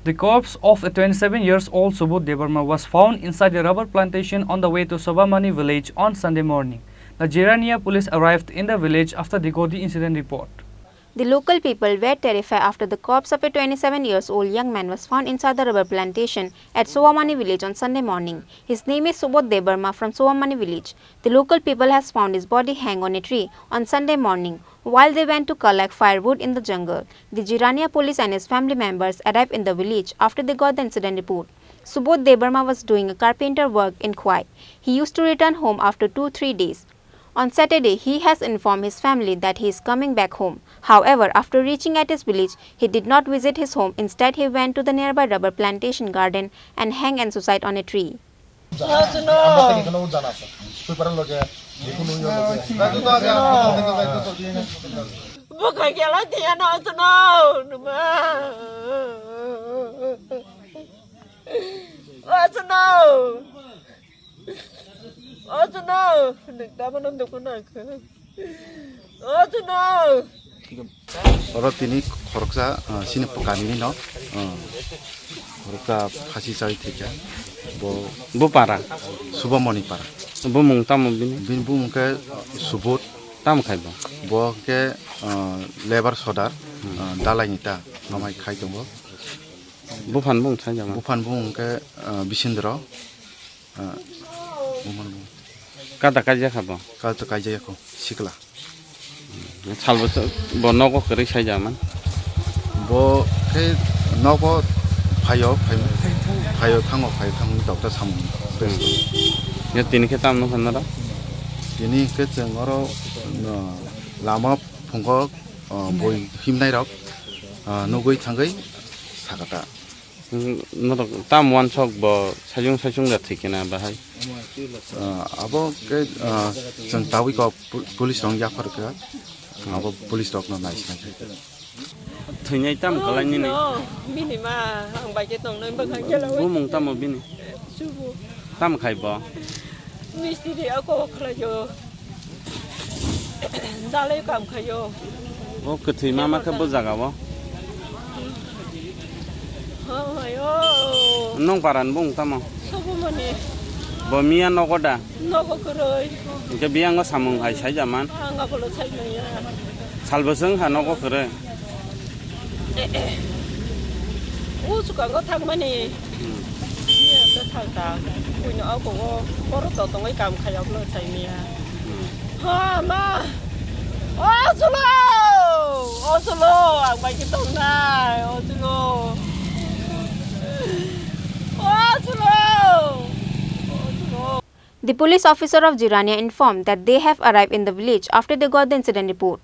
The corpse of a 27-year-old Subodh Debarma was found inside a rubber plantation on the way to Sovamani Village on Sunday morning. The Jirania police arrived in the village after they got the incident report. The local people were terrified after the corpse of a 27-year-old young man was found inside the rubber plantation at Sovamani Village on Sunday morning. His name is Subodh Debarma from Sovamani Village. The local people has found his body hang on a tree on Sunday morning while they went to collect firewood in the jungle. The Jirania police and his family members arrived in the village after they got the incident report. Subodh Debarma was doing a carpenter work in Khorang. He used to return home after 2-3 days. On Saturday, he has informed his family that he is coming back home. However, after reaching at his village, he did not visit his home. Instead, he went to the nearby rubber plantation garden and hung and suicide on a tree. Orang ini khorang sini pekan ini no, khorang pasti saya tiga, Bu para, Sovamani para, bu mung tamu bini, bu mungkin Subodh, tamu khai bu, bu ke labor sodar, dalai nita, namai khai tunggu, bu fan bung saja bu fan bu mungkin Bisindra, kata kaja khabo, kalau tu kaji aku sikla. Salbo bo nogo kere saja man, bo ke nogo payo tang dokter samu. ya tini kita tamu kanara, Ini ke cengoro lama pungko boy himnai rok nogoi tanggai sakata. noro tamu wan sok bo sajung dah tikina bahai, Abo ke ceng tawi ko polis rong ya ke, abo polis rok no nice nice. thanya tamu kalau ini nih, bini mah ang baca tong nang bagang jalan. bu mung tamu bini, Subuh, tamu khai bo, mesti dia aku kerja. Dalai kam kerja. bu kethi mama ke bu jaga bo, Ayo, nong paran bung tamu, Sovamani, bo mia nogo dah, naga kerja. ke biang go samung khai saja man, Angga kalau saya ya. salbo seng ha nogo kere, Suka kau thang mana ni? Ya, kau thang tak. Punya aku baru tahu tong kam kerja kalau saya ni. Ha, ma. Oh, solo, ang baik kita nai, solo. The police officer of Jirania informed that they have arrived in the village after they got the incident report.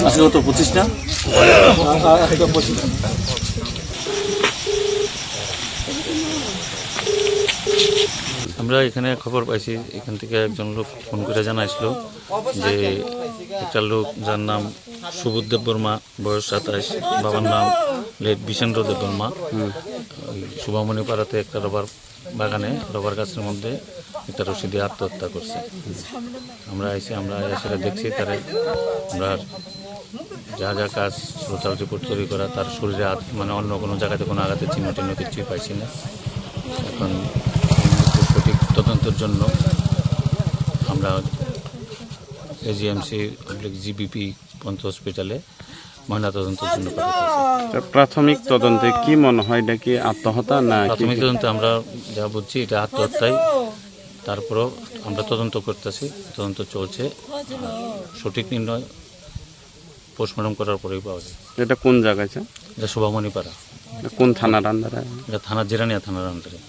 asli to 25 na, আমরা এখানে খবর পাইছি এখান থেকে একজন লোক phone করে জানাইছিল যে একটা লোক যার নাম সুবোধ দেববর্মা বয়স 27 বাবার নাম লেট বিশেন্দ্র দেববর্মা সুভামণি পাড়াতে একটা রবার বাগানে রবার গাছের মধ্যে একটা রশি দিয়ে আত্মহত্যা করছে। আমরা এসে দেখছি তারে আমরা যা কাজ সোশ্যাল রিপোর্ট তৈরি করা তার শরীরে মানে অন্য কোনো জায়গাতে কোনো আঘাতের চিহ্ন কিছুই পাইছি না। এখন সঠিক তদন্তের জন্য আমরা এজিএমসি জিবিপি পঞ্চ হসপিটালে ময়নাতদন্তের জন্য প্রাথমিক তদন্তে কি মনে হয় এটা কি আত্মহত্যা না? প্রাথমিক তদন্তে আমরা যা বুঝছি এটা আত্মহত্যাই, তারপরও আমরা তদন্ত করতেছি, তদন্ত চলছে, সঠিক নির্ণয় পোস্টমর্টম করার পরেই পাওয়া যায়। এটা কোন জায়গায়? এটা শোভামণি পাড়া। কোন থানার আন্ডারে? এটা থানা জিরানিয়া থানার আন্ডারে।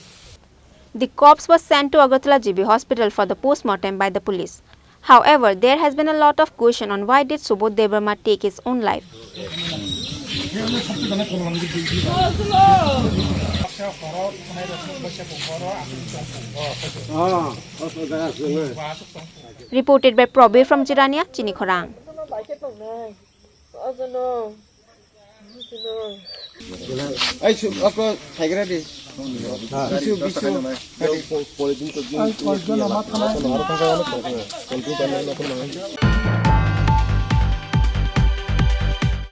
The corpse was sent to Agartala GB hospital for the postmortem by the police. However, there has been a lot of question on why did Subodh Debarma take his own life. Reported by Probir from Jirania, Chini Khorang. Ay, ako tiger di. Bisu.